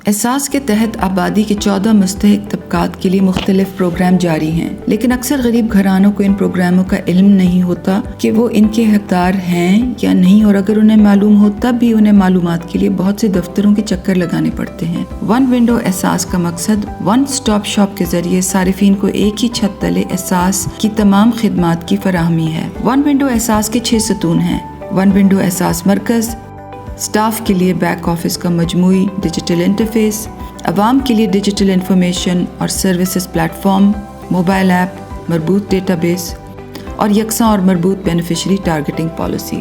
एहसास के तहत आबादी के 14 मुस्तहिक तबकात के लिए मुख्तलिफ प्रोग्राम जारी हैं, लेकिन अक्सर गरीब घरानों को इन प्रोग्रामों का इल्म नहीं होता कि वो इनके हकदार हैं या नहीं, और अगर उन्हें मालूम हो तब भी उन्हें मालूमात के लिए बहुत से दफ्तरों के चक्कर लगाने पड़ते हैं। वन विंडो एहसास का मकसद वन स्टॉप शॉप के जरिए सारिफीन को एक ही छत तले एहसास की तमाम खिदमात की फराहमी है। वन विंडो एहसास के 6 सतून हैं। वन विंडो एहसास मरकज़, स्टाफ के लिए बैक ऑफिस का मजमूई डिजिटल इंटरफेस, अवाम के लिए डिजिटल इंफॉर्मेशन और सर्विसेज प्लेटफॉर्म, मोबाइल ऐप, मरबूत डेटाबेस और यकसा और मरबूत बेनिफिशरी टारगेटिंग पॉलिसी।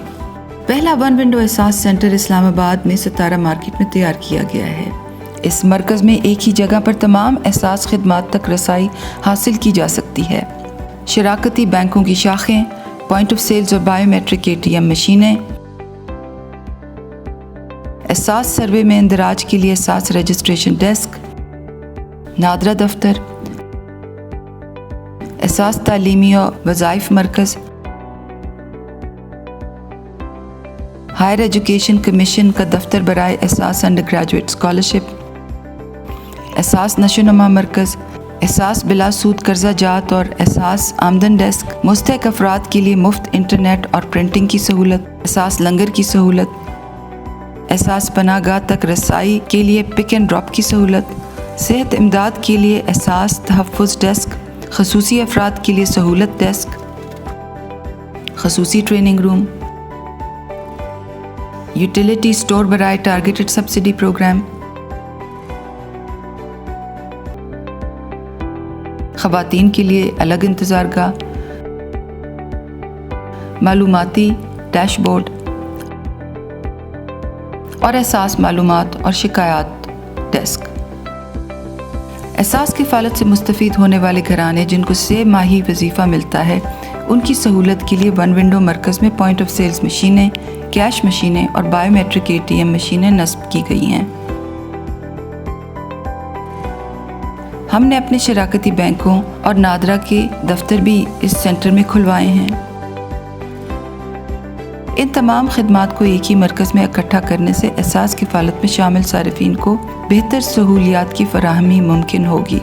पहला one window Ehsaas centre Islamabad में सितारा मार्केट में तैयार किया गया है। इस मरकज़ में एक ही जगह पर तमाम एहसास खिदमात तक रसाई हासिल की जा सकती है। शराकती बैंकों की शाखें, पॉइंट ऑफ सेल्स और बायोमेट्रिक ATM मशीनें, एहसास सर्वे में इंदराज के लिए एहसास रजिस्ट्रेशन डेस्क, नादरा दफ्तर, एहसास तालीमी और वज़ाइफ मरकज़, हायर एजुकेशन कमीशन का दफ्तर बराए एहसास अंडर ग्रेजुएट स्कॉलरशिप, एहसास नशोनुमा मरकज़, एहसास बिला सूद कर्जा जात और एहसास आमदन डेस्क, मुस्तहिक अफराद के लिए मुफ्त इंटरनेट और प्रिंटिंग की सहूलत, एहसास लंगर की सहूलत, एहसास पनागाह तक रसाई के लिए पिक एंड ड्रॉप की सहूलत, सेहत इमदाद के लिए एहसास तहफ़्फ़ुज़ डेस्क, खसूसी अफराद के लिए सहूलत डेस्क, खसूसी ट्रेनिंग रूम, यूटिलिटी स्टोर बराए टारगेटेड सब्सिडी प्रोग्राम, ख़वातीन के लिए अलग इंतज़ारगाह, मालूमाती डैशबोर्ड और एहसास मालूमात और शिकायत डेस्क। एहसास किफ़ालत से मुस्तफ़ीद होने वाले घराने जिनको 6 माही वजीफ़ा मिलता है, उनकी सहूलत के लिए वन विंडो मरकज़ में पॉइंट ऑफ सेल्स मशीनें, कैश मशीनें और बायोमेट्रिक ATM मशीनें नस्ब की गई हैं। हमने अपने शराकती बैंकों और नादरा के दफ्तर भी इस सेंटर में खुलवाए हैं। इन तमाम खिदमात को एक ही मरकज़ में इकट्ठा करने से एहसास किफ़ालत में शामिल सारिफीन को बेहतर सहूलियात की फराहमी मुमकिन होगी।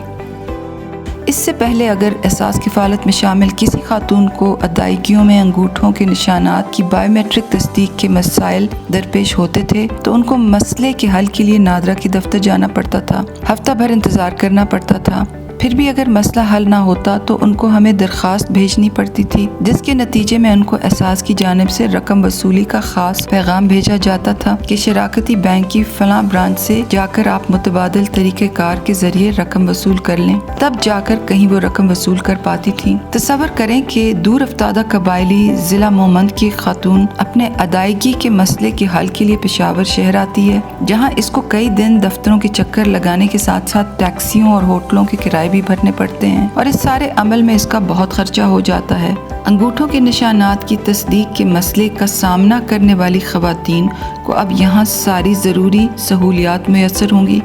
इससे पहले अगर एहसास किफ़ालत में शामिल किसी खातून को अदायगियों में अंगूठों के निशानात की बायोमेट्रिक तस्दीक के मसाइल दरपेश होते थे तो उनको मसले के हल के लिए नादरा के दफ्तर जाना पड़ता था, हफ्ता भर इंतज़ार करना पड़ता था। फिर भी अगर मसला हल ना होता तो उनको हमें दरख्वास्त भेजनी पड़ती थी, जिसके नतीजे में उनको एहसास की जानिब से रकम वसूली का ख़ास पैगाम भेजा जाता था कि शराकती बैंक की फ़लाँ ब्रांच से जाकर आप मुतबादिल तरीक़ेकार के ज़रिए रकम वसूल कर लें, तब जाकर कहीं वो रकम वसूल कर पाती थी। तसव्वुर करें कि दूर अफ्तादा कबायली ज़िला मोमंद की खातून अपने अदायगी के मसले के हल के लिए पेशावर शहर आती है, जहाँ इसको कई दिन दफ्तरों के चक्कर लगाने के साथ साथ टैक्सियों और होटलों के किराए भी भरने पड़ते हैं और इस सारे अमल में इसका बहुत खर्चा हो जाता है। अंगूठों के निशानात की तस्दीक के मसले का सामना करने वाली ख़वातीन को अब यहाँ सारी ज़रूरी सहूलियात मैसर होंगी,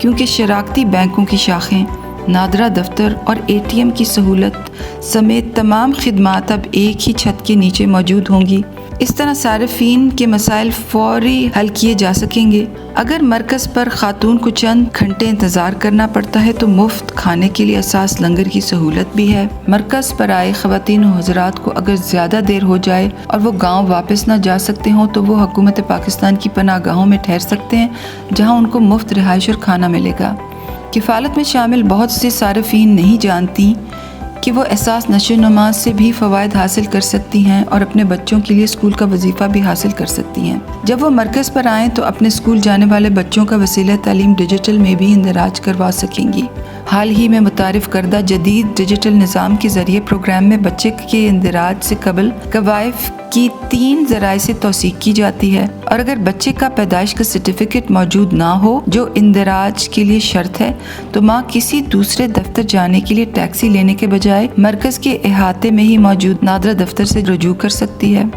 क्योंकि शराकती बैंकों की शाखें, नादरा दफ्तर और ATM की सहूलत समेत तमाम खिदमात अब एक ही छत के नीचे मौजूद होंगी। इस तरह सारिफीन के मसाइल फौरी हल किए जा सकेंगे। अगर मरकज़ पर खातून को चंद घंटे इंतज़ार करना पड़ता है तो मुफ्त खाने के लिए एहसास लंगर की सहूलत भी है। मरकज़ पर आए ख़वातीन और हज़रात को अगर ज़्यादा देर हो जाए और वो गाँव वापस ना जा सकते हों तो वो हुकूमत पाकिस्तान की पनाहगाहों में ठहर सकते हैं, जहाँ उनको मुफ्त रिहाइश और खाना मिलेगा। किफ़ालत में शामिल बहुत से सारिफीन नहीं जानती कि वो एहसास नशोनुमा से भी फ़वाइद हासिल कर सकती हैं और अपने बच्चों के लिए स्कूल का वजीफ़ा भी हासिल कर सकती हैं। जब वो मरकज़ पर आएँ तो अपने स्कूल जाने वाले बच्चों का वसीला तालीम डिजिटल में भी इंदराज करवा सकेंगी। हाल ही में मुतारिफ करदा जदीद डिजिटल निज़ाम के ज़रिए प्रोग्राम में बच्चे के इंदराज से कबल कवाइफ की 3 ज़राए से तौसीक की जाती है, और अगर बच्चे का पैदाइश का सर्टिफिकेट मौजूद ना हो जो इंदराज के लिए शर्त है, तो माँ किसी दूसरे दफ्तर जाने के लिए टैक्सी लेने के बजाय मरकज़ के अहाते में ही मौजूद नादरा दफ्तर से रुजू कर सकती है।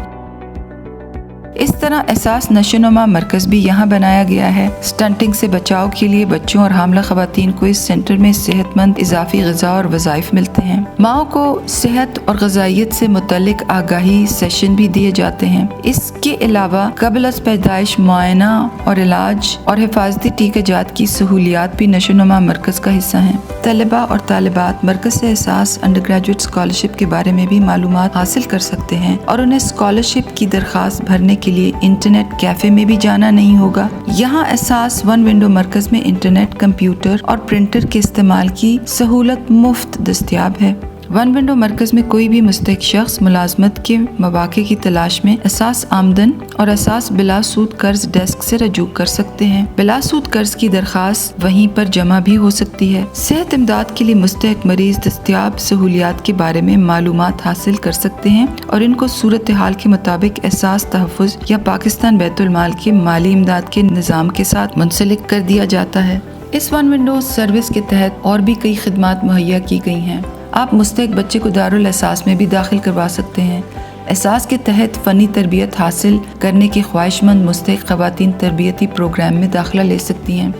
इस तरह एहसास नशोनुमा मरकज़ भी यहाँ बनाया गया है। स्टंटिंग से बचाव के लिए बच्चों और हामला ख़वातीन को इस सेंटर में सेहतमंद इजाफी ग़िज़ा और वज़ाइफ मिलते हैं। माओ को सेहत और ग़िज़ाइयत से मुतल्लिक आगाही सेशन भी दिए जाते हैं। इसके अलावा क़ब्ल अज़ पैदाइश मुआयना और इलाज और हिफाजती टीकाजात की सहूलियात भी नशोनुमा मरकज़ का हिस्सा हैं। तलबा और तालिबात मरकज़ से एहसास अंडर ग्रेजुएट स्कॉलरशिप के बारे में भी मालूमात हासिल कर सकते हैं और उन्हें स्कॉलरशिप की दरख्वास्त भरने के लिए इंटरनेट कैफे में भी जाना नहीं होगा। यहाँ एहसास वन विंडो मरकज़ में इंटरनेट, कंप्यूटर और प्रिंटर के इस्तेमाल की सहूलत मुफ्त दस्तयाब है। वन विंडो मरकज़ में कोई भी मुस्तहिक शख्स मुलाजमत के मौक़े की तलाश में एहसास आमदन और एहसास बिला सूद कर्ज डेस्क से रजू कर सकते हैं। बिला सूद कर्ज की दरख्वास्त वहीं पर जमा भी हो सकती है। सेहत इमदाद के लिए मुस्तहिक मरीज दस्तयाब सहूलियात के बारे में मालूमात हासिल कर सकते हैं और इनको सूरत हाल के मुताबिक एहसास तहफ़्फ़ुज़ या पाकिस्तान बैतुल माल के माली इमदाद के निज़ाम के साथ मुंसलिक कर दिया जाता है। इस वन विंडो सर्विस के तहत और भी कई खिदमात मुहैया की गई हैं। आप मुस्तहिक बच्चे को दारुल एहसास में भी दाखिल करवा सकते हैं। एहसास के तहत फ़नी तरबियत हासिल करने की ख्वाहिशमंद मुस्तहिक ख़वातीन तरबियती प्रोग्राम में दाखिला ले सकती हैं।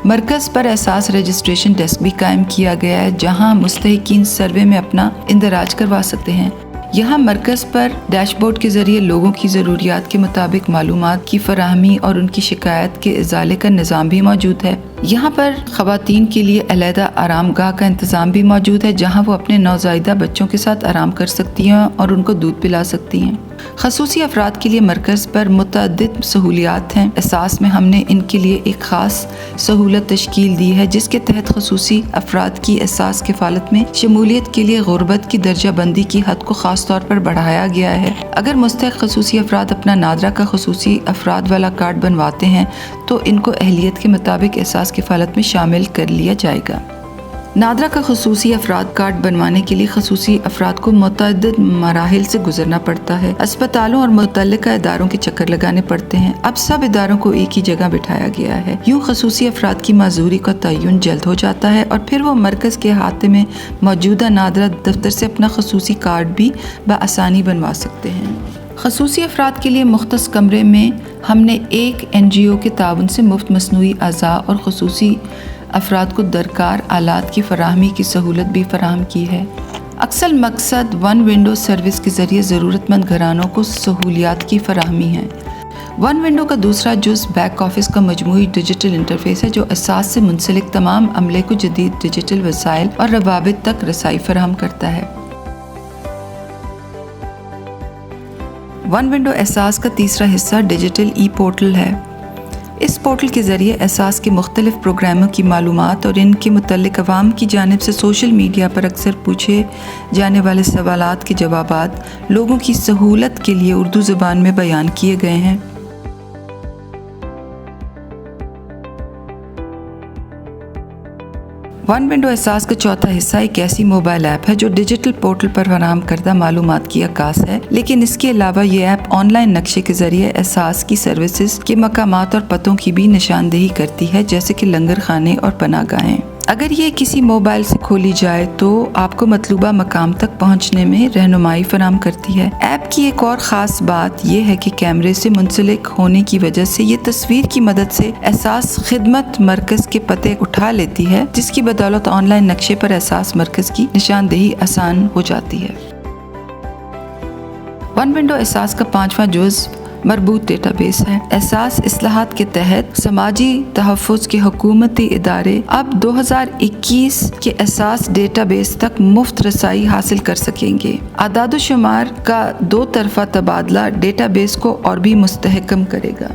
मरकज़ पर एहसास रजिस्ट्रेशन डेस्क भी कायम किया गया है, जहां मुस्तहिकीन सर्वे में अपना इंदराज करवा सकते हैं। यहाँ मरकज़ पर डैशबोर्ड के ज़रिए लोगों की ज़रूरियात के मुताबिक मालूमात की फराहमी और उनकी शिकायत के इज़ाले का निज़ाम भी मौजूद है। यहाँ पर ख़वातीन के लिए अलहदा आरामगाह का इंतज़ाम भी मौजूद है, जहाँ वो अपने नौज़ायदा बच्चों के साथ आराम कर सकती हैं और उनको दूध पिला सकती हैं। खसूसी अफराद के लिए मरकज़ पर मुतअद्दिद सहूलियात हैं। एहसास में हमने इनके लिए एक ख़ास सहूलत तश्कील दी है, जिसके तहत खसूसी अफराद की एहसास किफ़ालत में शमूलियत के लिए गुर्बत की दर्जा बंदी की हद को ख़ास तौर पर बढ़ाया गया है। अगर मुस्तहिक खसूसी अफराद अपना नादरा का खसूसी अफराद वाला कार्ड बनवाते हैं तो इनको अहलियत के मुताबिक एहसास किफ़ालत में शामिल कर लिया जाएगा। नादरा का खसूसी अफराद कार्ड बनवाने के लिए खसूसी अफराद को मुतअद्दिद मराहिल से गुजरना पड़ता है। अस्पतालों और मुतल्लिका इदारों के चक्कर लगाने पड़ते हैं। अब सब इदारों को एक ही जगह बिठाया गया है। यूँ खसूसी अफराद की माजूरी का तयन जल्द हो जाता है और फिर वो मरकज़ के अहाते में मौजूदा नादरा दफ्तर से अपना खसूसी कार्ड भी बआसानी बनवा सकते हैं। खसूसी अफराद के लिए मुख्तस कमरे में हमने एक NGO के ताउन से मुफ्त मसनूई अज़ा और खसूसी अफराद को दरकार आलात की फराहमी की सहूलत भी फराहम की है। अक्सर मकसद वन विंडो सर्विस के ज़रिए ज़रूरतमंद घरानों को सहूलियात की फराहमी है। वन विंडो का दूसरा जुज़ बैक ऑफिस का मजमूई डिजिटल इंटरफेस है, जो एहसास से मुंसलिक तमाम अमले को जदीद डिजिटल वसाइल और रवाबित तक रसाई फराहम करता है। वन विंडो एहसास का तीसरा हिस्सा डिजिटल ई पोर्टल है। इस पोर्टल के ज़रिए एहसास के मुख्तलिफ प्रोग्रामों की मालूमात और इनके मुतल्लिक अवाम की जानिब से सोशल मीडिया पर अक्सर पूछे जाने वाले सवालात के जवाबात लोगों की सहूलत के लिए उर्दू ज़बान में बयान किए गए हैं। वन विंडो एहसास का चौथा हिस्सा एक ऐसी मोबाइल ऐप है जो डिजिटल पोर्टल पर फराहम करदा मालूमात की अक्कास है, लेकिन इसके अलावा ये ऐप ऑनलाइन नक्शे के जरिए एहसास की सर्विसेज के मकामात और पतों की भी निशानदेही करती है, जैसे कि लंगर खाने और पनाहगाहें। अगर ये किसी मोबाइल से खोली जाए तो आपको मतलूबा मकाम तक पहुंचने में रहनुमाई फराहम करती है। ऐप की एक और ख़ास बात यह है कि कैमरे से मुंसलिक होने की वजह से ये तस्वीर की मदद से एहसास खिदमत मरकज़ के पते उठा लेती है, जिसकी बदौलत ऑनलाइन नक्शे पर एहसास मरकज़ की निशानदेही आसान हो जाती है। वन विंडो एहसास का पांचवा जुज़ मरबूत डेटाबेस है। एहसास इस्लाहात के तहत समाजी तहफ़्फ़ुज़ के हुकूमती इदारे अब 2021 के एहसास डेटाबेस तक मुफ्त रसाई हासिल कर सकेंगे। आदाद शुमार का दो तरफ़ा तबादला डेटाबेस को और भी मुस्तहकम करेगा।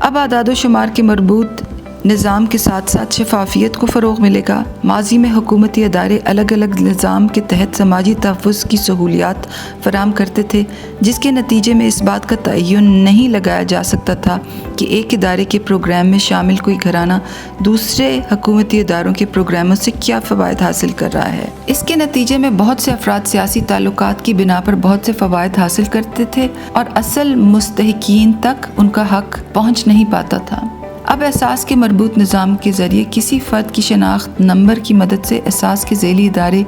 अब आदाद शुमार के मरबूत निज़ाम के साथ साथ शफाफियत को फ़रोग़ मिलेगा। माजी में हुकूमती अदारे अलग अलग निज़ाम के तहत समाजी तहफ़्फ़ुज़ की सहूलियात फ़राहम करते थे, जिसके नतीजे में इस बात का तयन नहीं लगाया जा सकता था कि एक इदारे के प्रोग्राम में शामिल कोई घराना दूसरे हुकूमती इदारों के प्रोग्रामों से क्या फ़वाइद हासिल कर रहा है। इसके नतीजे में बहुत से अफराद सियासी ताल्लुकात की बिना पर बहुत से फ़वाइद हासिल करते थे और असल मुस्तहिकीन तक उनका हक़ पहुँच नहीं पाता था। अब एहसास के मरबूत निज़ाम के ज़रिए किसी फ़र्द की शनाख्त नंबर की मदद से एहसास के ज़ैली इदारे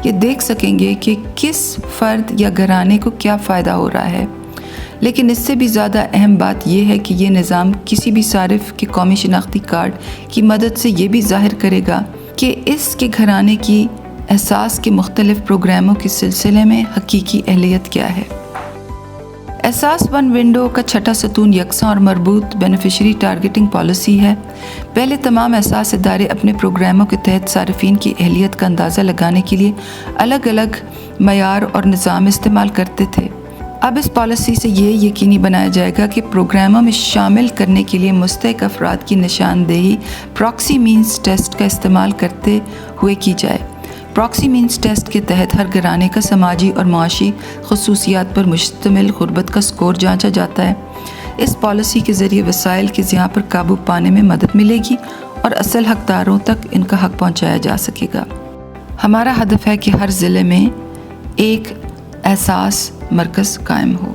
ये देख सकेंगे कि किस फ़र्द या घराने को क्या फ़ायदा हो रहा है। لیکن اس سے بھی زیادہ اہم بات یہ ہے کہ یہ نظام کسی بھی صارف کے قومی شناختی کارڈ کی مدد سے یہ بھی ظاہر کرے گا کہ اس کے گھرانے کی احساس کے مختلف پروگراموں کے سلسلے میں حقیقی اہلیت کیا ہے۔ احساس ون ونڈو کا چھٹا ستون یکساں اور مربوط بینیفیشری ٹارگیٹنگ پالیسی ہے۔ پہلے تمام احساس ادارے اپنے پروگراموں کے تحت صارفین کی اہلیت کا اندازہ لگانے کے لیے الگ الگ معیار اور نظام استعمال کرتے تھے۔ اب اس پالیسی سے یہ یقینی بنایا جائے گا کہ پروگراموں میں شامل کرنے کے لیے مستحق افراد کی نشاندہی پراکسی مینز ٹیسٹ کا استعمال کرتے ہوئے کی جائے۔ پراکسی مینز ٹیسٹ کے تحت ہر گھرانے کا سماجی اور معاشی خصوصیات پر مشتمل غربت کا سکور جانچا جاتا ہے۔ اس پالیسی کے ذریعے وسائل کے ضیاع پر قابو پانے میں مدد ملے گی اور اصل حقداروں تک ان کا حق پہنچایا جا سکے گا۔ ہمارا ہدف ہے کہ ہر ضلع میں ایک احساس مرکز قائم ہو۔